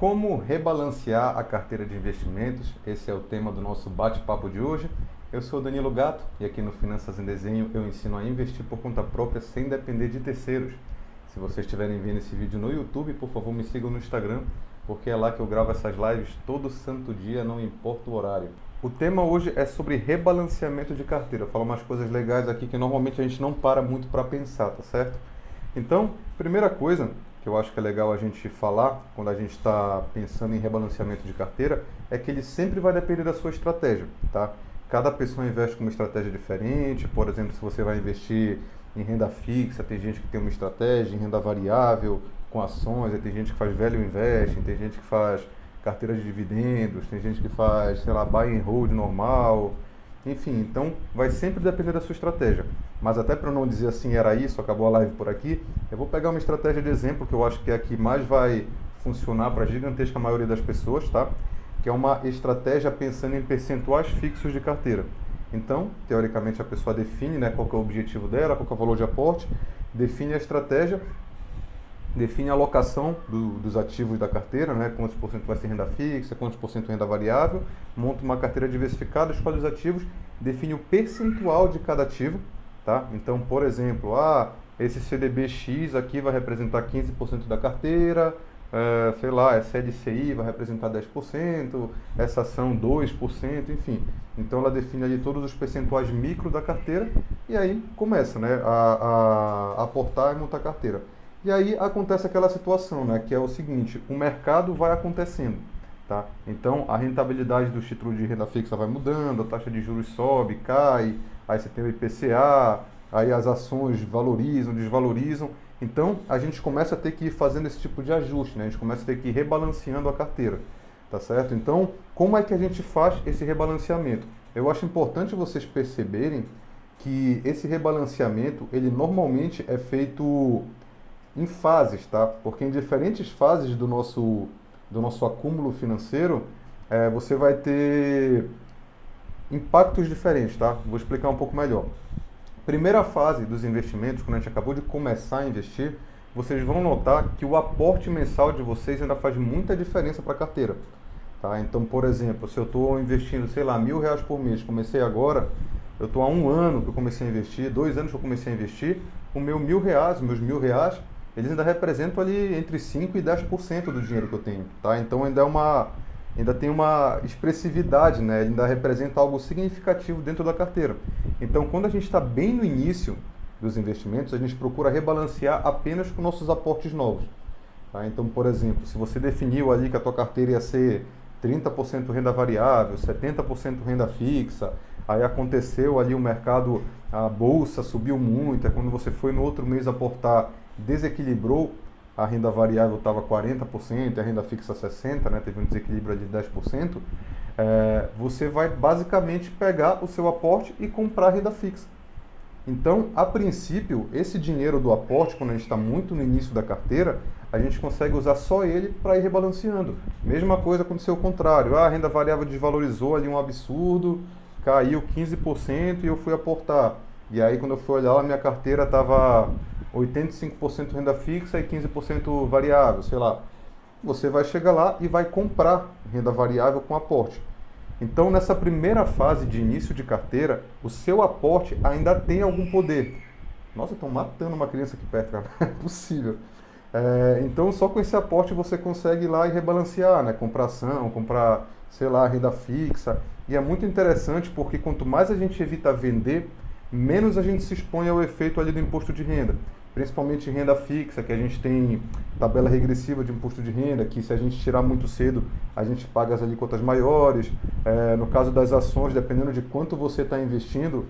Como rebalancear a carteira de investimentos? Esse é o tema do nosso bate-papo de hoje. Eu sou Danilo Gatto e aqui no Finanças em Desenho eu ensino a investir por conta própria sem depender de terceiros. Se vocês estiverem vendo esse vídeo no YouTube, por favor me sigam no Instagram, porque é lá que eu gravo essas lives todo santo dia, não importa o horário. O tema hoje é sobre rebalanceamento de carteira. Eu falo umas coisas legais aqui que normalmente a gente não para muito para pensar, tá certo? Então, primeira coisa que eu acho que é legal a gente falar quando a gente está pensando em rebalanceamento de carteira é que ele sempre vai depender da sua estratégia, tá? Cada pessoa investe com uma estratégia diferente. Por exemplo, se você vai investir em renda fixa, tem gente que tem uma estratégia, em renda variável, com ações, tem gente que faz value investing, tem gente que faz carteira de dividendos, tem gente que faz, sei lá, buy and hold normal. Enfim, então vai sempre depender da sua estratégia. Mas até para não dizer assim, era isso, acabou a live por aqui, eu vou pegar uma estratégia de exemplo que eu acho que é a que mais vai funcionar para a gigantesca maioria das pessoas, tá? Que é uma estratégia pensando em percentuais fixos de carteira. Então, teoricamente, a pessoa define, né, qual que é o objetivo dela, qual que é o valor de aporte, define a estratégia, define a alocação dos ativos da carteira, né? Quantos por cento vai ser renda fixa, quantos por cento renda variável, monta uma carteira diversificada, escolhe os ativos, define o percentual de cada ativo, tá? Então, por exemplo, esse CDB X aqui vai representar 15% da carteira, sei lá, essa LCI vai representar 10%, essa ação 2%, enfim. Então ela define ali todos os percentuais micro da carteira e aí começa, né, a aportar e montar a carteira. E aí acontece aquela situação, né, que é o seguinte, o mercado vai acontecendo, tá? Então a rentabilidade dos títulos de renda fixa vai mudando, a taxa de juros sobe, cai, aí você tem o IPCA, aí as ações valorizam, desvalorizam. Então a gente começa a ter que ir fazendo esse tipo de ajuste, né? A gente começa a ter que ir rebalanceando a carteira, tá certo? Então, como é que a gente faz esse rebalanceamento? Eu acho importante vocês perceberem que esse rebalanceamento, ele normalmente é feito em fases, tá? Porque em diferentes fases do nosso acúmulo financeiro, você vai ter impactos diferentes, tá? Vou explicar um pouco melhor. Primeira fase dos investimentos, quando a gente acabou de começar a investir, vocês vão notar que o aporte mensal de vocês ainda faz muita diferença para a carteira, tá? Então, por exemplo, se eu estou investindo, sei lá, R$1.000 por mês, comecei agora, eu estou há 1 ano que eu comecei a investir, 2 anos que eu comecei a investir, o meu R$1.000, meus R$1.000, eles ainda representam ali entre 5% e 10% do dinheiro que eu tenho, tá? Então ainda tem uma expressividade, né? Ele ainda representa algo significativo dentro da carteira. Então, quando a gente está bem no início dos investimentos, a gente procura rebalancear apenas com nossos aportes novos, tá? Então, por exemplo, se você definiu ali que a tua carteira ia ser 30% renda variável, 70% renda fixa, aí aconteceu ali o mercado, a bolsa subiu muito, é quando você foi no outro mês aportar, desequilibrou, a renda variável estava 40%, a renda fixa 60%, né? Teve um desequilíbrio ali de 10%, você vai basicamente pegar o seu aporte e comprar a renda fixa. Então, a princípio, esse dinheiro do aporte, quando a gente está muito no início da carteira, a gente consegue usar só ele para ir rebalanceando. Mesma coisa aconteceu o contrário, a renda variável desvalorizou ali um absurdo, caiu 15% e eu fui aportar. E aí, quando eu fui olhar, a minha carteira estava 85% renda fixa e 15% variável, sei lá. Você vai chegar lá e vai comprar renda variável com aporte. Então, nessa primeira fase de início de carteira, o seu aporte ainda tem algum poder. Nossa, estão matando uma criança aqui perto, cara. Não é possível. Então, só com esse aporte você consegue ir lá e rebalancear, né? Comprar ação, comprar, sei lá, renda fixa. E é muito interessante porque quanto mais a gente evita vender, menos a gente se expõe ao efeito ali do imposto de renda. Principalmente renda fixa, que a gente tem tabela regressiva de imposto de renda, que se a gente tirar muito cedo, a gente paga as alíquotas maiores. No caso das ações, dependendo de quanto você está investindo,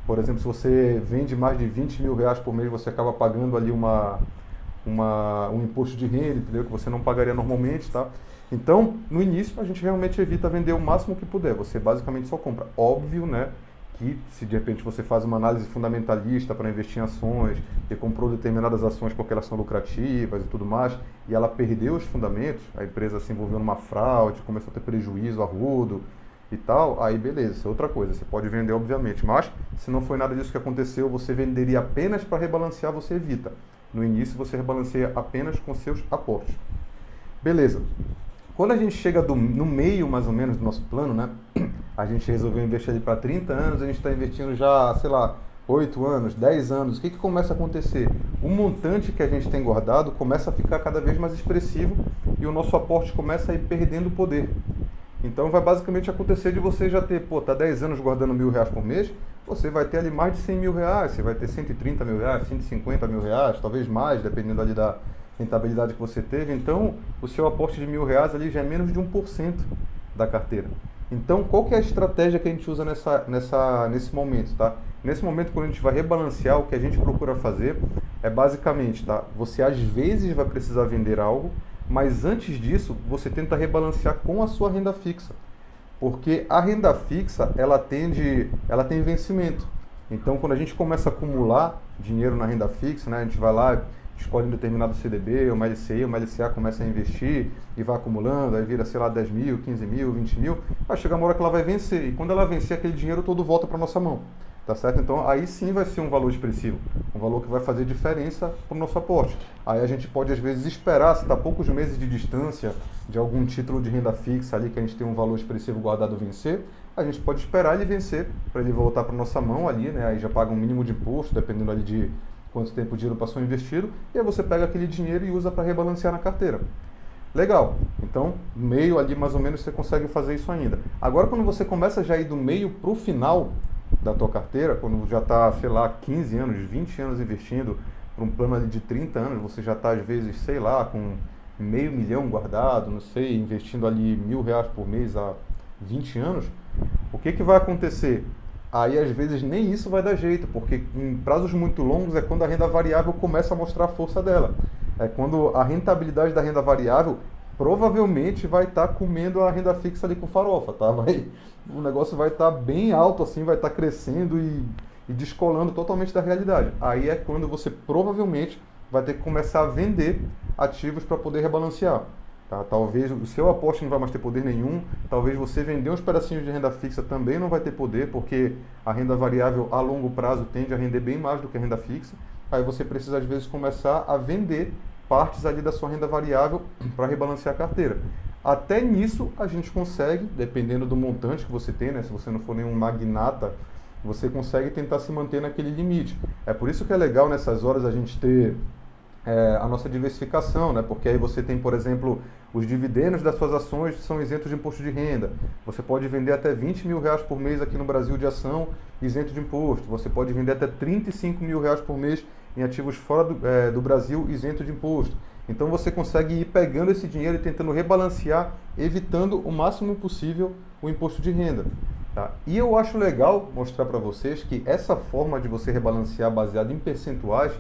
por exemplo, se você vende mais de R$20.000 por mês, você acaba pagando ali um imposto de renda, entendeu? Que você não pagaria normalmente, tá? Então, no início, a gente realmente evita vender o máximo que puder. Você basicamente só compra. Óbvio, né? Que se de repente você faz uma análise fundamentalista para investir em ações e comprou determinadas ações porque elas são lucrativas e tudo mais, e ela perdeu os fundamentos, a empresa se envolveu numa fraude, começou a ter prejuízo arrudo e tal, aí beleza, isso é outra coisa, você pode vender obviamente, mas se não foi nada disso que aconteceu, você venderia apenas para rebalancear, você evita. No início você rebalanceia apenas com seus aportes. Beleza. Quando a gente chega no meio, mais ou menos, do nosso plano, né? A gente resolveu investir ali para 30 anos, a gente está investindo já, sei lá, 8 anos, 10 anos. O que começa a acontecer? O montante que a gente tem guardado começa a ficar cada vez mais expressivo e o nosso aporte começa a ir perdendo poder. Então vai basicamente acontecer de você já ter, tá 10 anos guardando R$ 1.000 por mês, você vai ter ali mais de R$ 100 mil, você vai ter R$ 130 mil, R$ 150 mil, talvez mais, dependendo ali da rentabilidade que você teve. Então o seu aporte de R$ 1.000 ali já é menos de 1% da carteira. Então qual que é a estratégia que a gente usa nesse momento, tá? Nesse momento, quando a gente vai rebalancear, o que a gente procura fazer é basicamente, tá? Você às vezes vai precisar vender algo, mas antes disso, você tenta rebalancear com a sua renda fixa. Porque a renda fixa, ela tem vencimento. Então, quando a gente começa a acumular dinheiro na renda fixa, né, a gente vai lá, escolhe um determinado CDB, uma LCI, uma LCA, começa a investir e vai acumulando, aí vira, sei lá, 10 mil, 15 mil, 20 mil, vai chegar uma hora que ela vai vencer. E quando ela vencer, aquele dinheiro todo volta para nossa mão. Tá certo? Então aí sim vai ser um valor expressivo, um valor que vai fazer diferença para o nosso aporte. Aí a gente pode às vezes esperar, se está poucos meses de distância de algum título de renda fixa ali que a gente tem um valor expressivo guardado vencer, a gente pode esperar ele vencer para ele voltar para nossa mão ali, né? Aí já paga um mínimo de imposto, dependendo ali de quanto tempo o dinheiro passou investido, e aí você pega aquele dinheiro e usa para rebalancear na carteira. Legal, então no meio ali mais ou menos você consegue fazer isso ainda. Agora quando você começa já a ir do meio para o final da tua carteira, quando já está, sei lá, 15 anos, 20 anos investindo para um plano ali de 30 anos, você já está às vezes, sei lá, com R$ 500 mil guardado, não sei, investindo ali R$ 1.000 por mês há 20 anos, o que vai acontecer? Aí às vezes nem isso vai dar jeito, porque em prazos muito longos é quando a renda variável começa a mostrar a força dela. É quando a rentabilidade da renda variável provavelmente vai estar comendo a renda fixa ali com farofa, tá? O negócio vai estar bem alto assim, vai estar crescendo e descolando totalmente da realidade. Aí é quando você provavelmente vai ter que começar a vender ativos para poder rebalancear. Tá? Talvez o seu aporte não vai mais ter poder nenhum, talvez você vender uns pedacinhos de renda fixa também não vai ter poder, porque a renda variável a longo prazo tende a render bem mais do que a renda fixa. Aí você precisa às vezes começar a vender partes ali da sua renda variável para rebalancear a carteira. Até nisso a gente consegue, dependendo do montante que você tem, né? Se você não for nenhum magnata, você consegue tentar se manter naquele limite. É por isso que é legal nessas horas a gente ter a nossa diversificação, né? Porque aí você tem, por exemplo, os dividendos das suas ações são isentos de imposto de renda. Você pode vender até R$ 20 mil por mês aqui no Brasil de ação isento de imposto. Você pode vender até R$ 35 mil por mês em ativos fora do Brasil isento de imposto. Então você consegue ir pegando esse dinheiro e tentando rebalancear, evitando o máximo possível o imposto de renda. Tá? E eu acho legal mostrar para vocês que essa forma de você rebalancear baseada em percentuais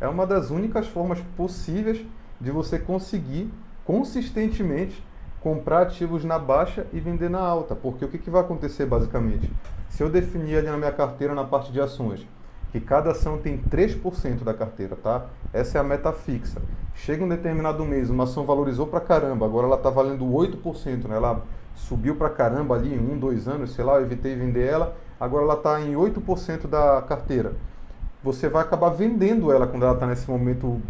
é uma das únicas formas possíveis de você conseguir consistentemente comprar ativos na baixa e vender na alta. Porque o que vai acontecer basicamente? Se eu definir ali na minha carteira, na parte de ações, que cada ação tem 3% da carteira, tá? Essa é a meta fixa. Chega um determinado mês, uma ação valorizou pra caramba, agora ela está valendo 8%, né? Ela subiu pra caramba ali em 1, 2 anos, sei lá, eu evitei vender ela, agora ela está em 8% da carteira. Você vai acabar vendendo ela quando ela está nesse momento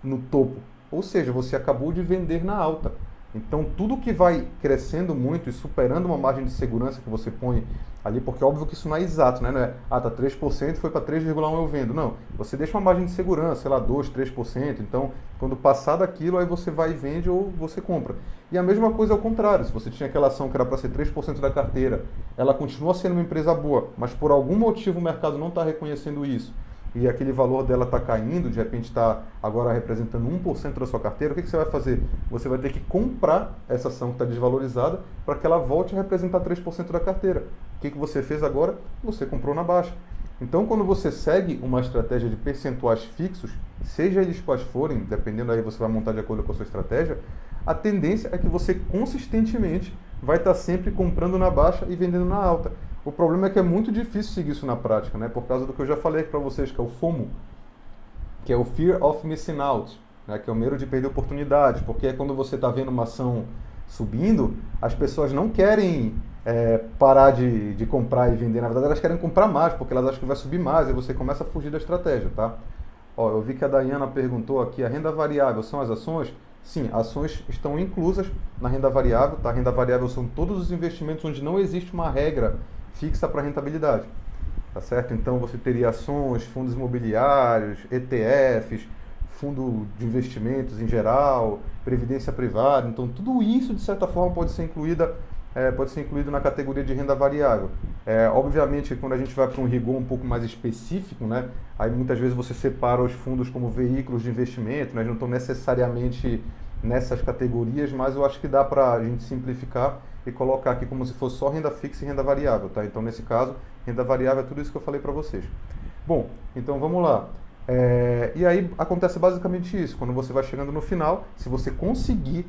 no topo. Ou seja, você acabou de vender na alta. Então, tudo que vai crescendo muito e superando uma margem de segurança que você põe ali, porque é óbvio que isso não é exato, né? Não é, tá 3%, foi para 3,1% eu vendo. Não, você deixa uma margem de segurança, sei lá, 2%, 3%. Então, quando passar daquilo, aí você vai e vende ou você compra. E a mesma coisa ao contrário. Se você tinha aquela ação que era para ser 3% da carteira, ela continua sendo uma empresa boa, mas por algum motivo o mercado não está reconhecendo isso, e aquele valor dela está caindo, de repente está agora representando 1% da sua carteira, o que você vai fazer? Você vai ter que comprar essa ação que está desvalorizada para que ela volte a representar 3% da carteira. O que você fez agora? Você comprou na baixa. Então, quando você segue uma estratégia de percentuais fixos, seja eles quais forem, dependendo aí você vai montar de acordo com a sua estratégia, a tendência é que você consistentemente vai estar sempre comprando na baixa e vendendo na alta. O problema é que é muito difícil seguir isso na prática, né? Por causa do que eu já falei para vocês, que é o FOMO, que é o Fear of Missing Out, né? Que é o medo de perder oportunidades, porque é quando você está vendo uma ação subindo, as pessoas não querem parar de comprar e vender, na verdade elas querem comprar mais, porque elas acham que vai subir mais, e você começa a fugir da estratégia, tá? Ó, eu vi que a Dayana perguntou aqui, a renda variável são as ações? sim, ações estão inclusas na renda variável, tá? A renda variável são todos os investimentos onde não existe uma regra fixa para rentabilidade, tá certo? Então você teria ações, fundos imobiliários, ETFs, fundo de investimentos em geral, previdência privada, então tudo isso de certa forma pode ser incluído na categoria de renda variável. Obviamente, quando a gente vai para um rigor um pouco mais específico, né, aí muitas vezes você separa os fundos como veículos de investimento, né, não estão necessariamente nessas categorias, mas eu acho que dá para a gente simplificar e colocar aqui como se fosse só renda fixa e renda variável, tá? Então, nesse caso, renda variável é tudo isso que eu falei para vocês. Bom, então vamos lá. E aí acontece basicamente isso, quando você vai chegando no final, se você conseguir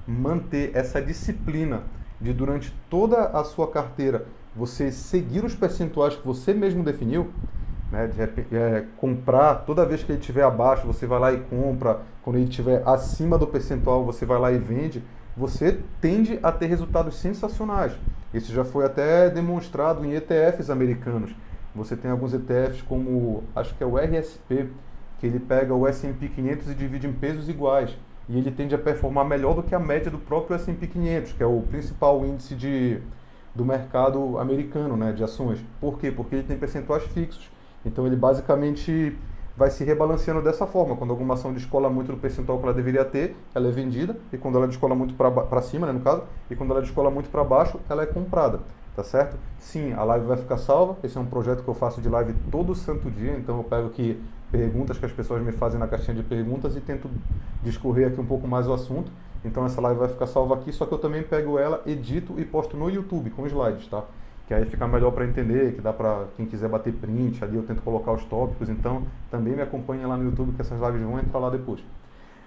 manter essa disciplina de durante toda a sua carteira você seguir os percentuais que você mesmo definiu, né, comprar toda vez que ele estiver abaixo, você vai lá e compra, quando ele estiver acima do percentual, você vai lá e vende, você tende a ter resultados sensacionais. Isso já foi até demonstrado em ETFs americanos. Você tem alguns ETFs como, acho que é o RSP, que ele pega o S&P 500 e divide em pesos iguais. E ele tende a performar melhor do que a média do próprio S&P 500, que é o principal índice do mercado americano, né, de ações. Por quê? Porque ele tem percentuais fixos. Então ele basicamente vai se rebalanceando dessa forma. Quando alguma ação descola muito do percentual que ela deveria ter, ela é vendida. E quando ela descola muito para cima, né, no caso, e quando ela descola muito para baixo, ela é comprada. Tá certo? Sim, a live vai ficar salva. Esse é um projeto que eu faço de live todo santo dia. Então eu pego aqui perguntas que as pessoas me fazem na caixinha de perguntas e tento discorrer aqui um pouco mais o assunto. Então essa live vai ficar salva aqui, só que eu também pego ela, edito e posto no YouTube com slides, tá? Que aí fica melhor para entender, que dá para quem quiser bater print ali, eu tento colocar os tópicos. Então também me acompanha lá no YouTube que essas lives vão entrar lá depois.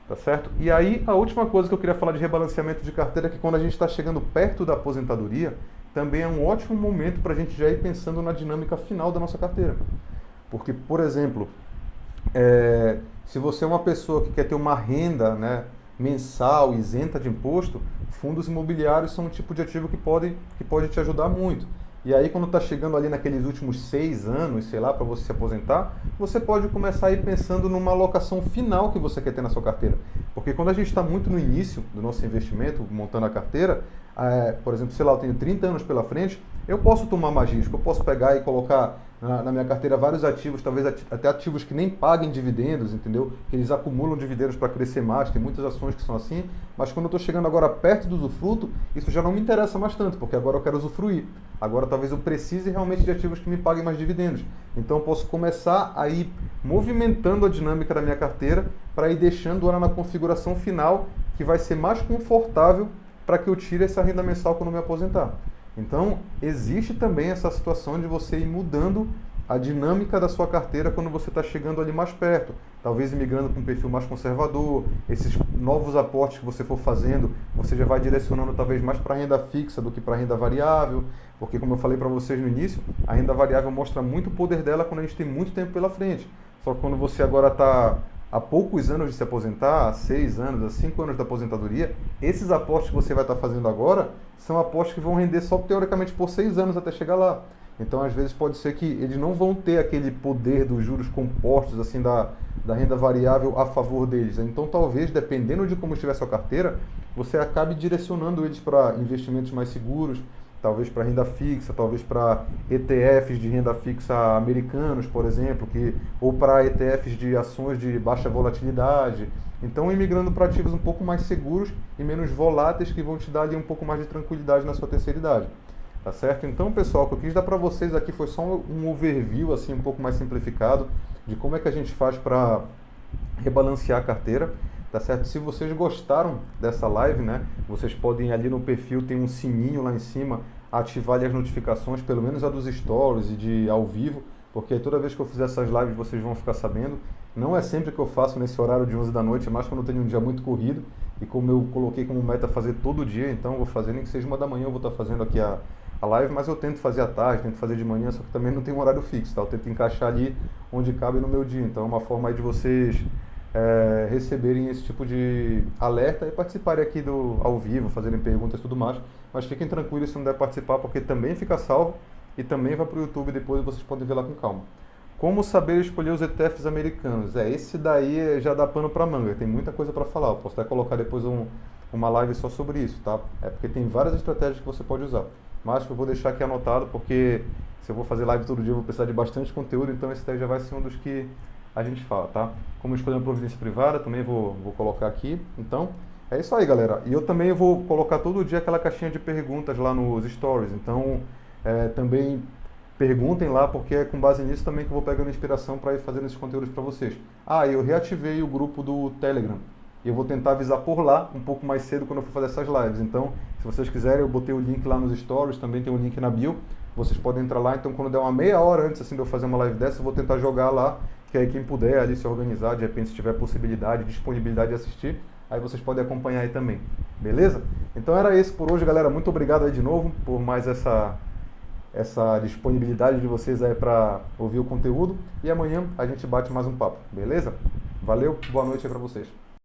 Tá certo? E aí a última coisa que eu queria falar de rebalanceamento de carteira é que quando a gente está chegando perto da aposentadoria, também é um ótimo momento para a gente já ir pensando na dinâmica final da nossa carteira. Porque, por exemplo, se você é uma pessoa que quer ter uma renda, né, mensal, isenta de imposto, fundos imobiliários são um tipo de ativo que pode te ajudar muito. E aí, quando está chegando ali naqueles últimos 6 anos, sei lá, para você se aposentar, você pode começar a ir pensando numa alocação final que você quer ter na sua carteira. Porque quando a gente está muito no início do nosso investimento, montando a carteira, por exemplo, sei lá, eu tenho 30 anos pela frente, eu posso tomar mais risco, eu posso pegar e colocar na minha carteira vários ativos, talvez até ativos que nem paguem dividendos, entendeu? Que eles acumulam dividendos para crescer mais, tem muitas ações que são assim, mas quando eu estou chegando agora perto do usufruto, isso já não me interessa mais tanto, porque agora eu quero usufruir. Agora talvez eu precise realmente de ativos que me paguem mais dividendos. Então eu posso começar a ir movimentando a dinâmica da minha carteira para ir deixando ela na configuração final que vai ser mais confortável para que eu tire essa renda mensal quando me aposentar. Então, existe também essa situação de você ir mudando a dinâmica da sua carteira quando você está chegando ali mais perto. Talvez migrando para um perfil mais conservador, esses novos aportes que você for fazendo, você já vai direcionando talvez mais para a renda fixa do que para a renda variável, porque como eu falei para vocês no início, a renda variável mostra muito o poder dela quando a gente tem muito tempo pela frente. Só que quando você agora está há poucos anos de se aposentar, há 6 anos, há 5 anos da aposentadoria, esses aportes que você vai estar fazendo agora são aportes que vão render só teoricamente por 6 anos até chegar lá. Então, às vezes, pode ser que eles não vão ter aquele poder dos juros compostos, assim, da renda variável a favor deles. Então, talvez, dependendo de como estiver a sua carteira, você acabe direcionando eles para investimentos mais seguros, talvez para renda fixa, talvez para ETFs de renda fixa americanos, por exemplo, ou para ETFs de ações de baixa volatilidade. Então, imigrando para ativos um pouco mais seguros e menos voláteis, que vão te dar ali um pouco mais de tranquilidade na sua terceira idade. Tá certo? Então, pessoal, o que eu quis dar para vocês aqui foi só um overview, assim, um pouco mais simplificado, de como é que a gente faz para rebalancear a carteira. Tá certo? Se vocês gostaram dessa live, né, vocês podem ali no perfil, tem um sininho lá em cima, ativar ali as notificações, pelo menos a dos stories e de ao vivo, porque toda vez que eu fizer essas lives vocês vão ficar sabendo. Não é sempre que eu faço nesse horário de 11 da noite, é mais quando eu tenho um dia muito corrido, e como eu coloquei como meta fazer todo dia, então eu vou fazer, nem que seja 1 da manhã eu vou estar fazendo aqui a live, mas eu tento fazer à tarde, tento fazer de manhã, só que também não tem um horário fixo, tá? Eu tento encaixar ali onde cabe no meu dia, então é uma forma aí de vocês receberem esse tipo de alerta e participarem aqui ao vivo, fazerem perguntas e tudo mais, mas fiquem tranquilos se não der participar, porque também fica salvo e também vai para o YouTube depois e vocês podem ver lá com calma. Como saber escolher os ETFs americanos? Esse daí já dá pano para manga, tem muita coisa para falar. Eu posso até colocar depois uma live só sobre isso, tá? É porque tem várias estratégias que você pode usar. Mas acho que eu vou deixar aqui anotado porque se eu vou fazer live todo dia eu vou precisar de bastante conteúdo, então esse daí já vai ser um dos que a gente fala, tá? Como escolher uma providência privada, também vou colocar aqui. Então, é isso aí, galera. E eu também vou colocar todo dia aquela caixinha de perguntas lá nos stories. Então, também perguntem lá, porque é com base nisso também que eu vou pegando inspiração para ir fazendo esses conteúdos para vocês. Eu reativei o grupo do Telegram. E eu vou tentar avisar por lá um pouco mais cedo quando eu for fazer essas lives. Então, se vocês quiserem, eu botei o link lá nos stories, também tem o link na bio. Vocês podem entrar lá, então quando der uma meia hora antes assim, de eu fazer uma live dessa, eu vou tentar jogar lá, que aí quem puder ali se organizar, de repente se tiver possibilidade, disponibilidade de assistir, aí vocês podem acompanhar aí também, beleza? Então era isso por hoje, galera. Muito obrigado aí de novo por mais essa disponibilidade de vocês aí para ouvir o conteúdo. E amanhã a gente bate mais um papo, beleza? Valeu, boa noite aí para vocês.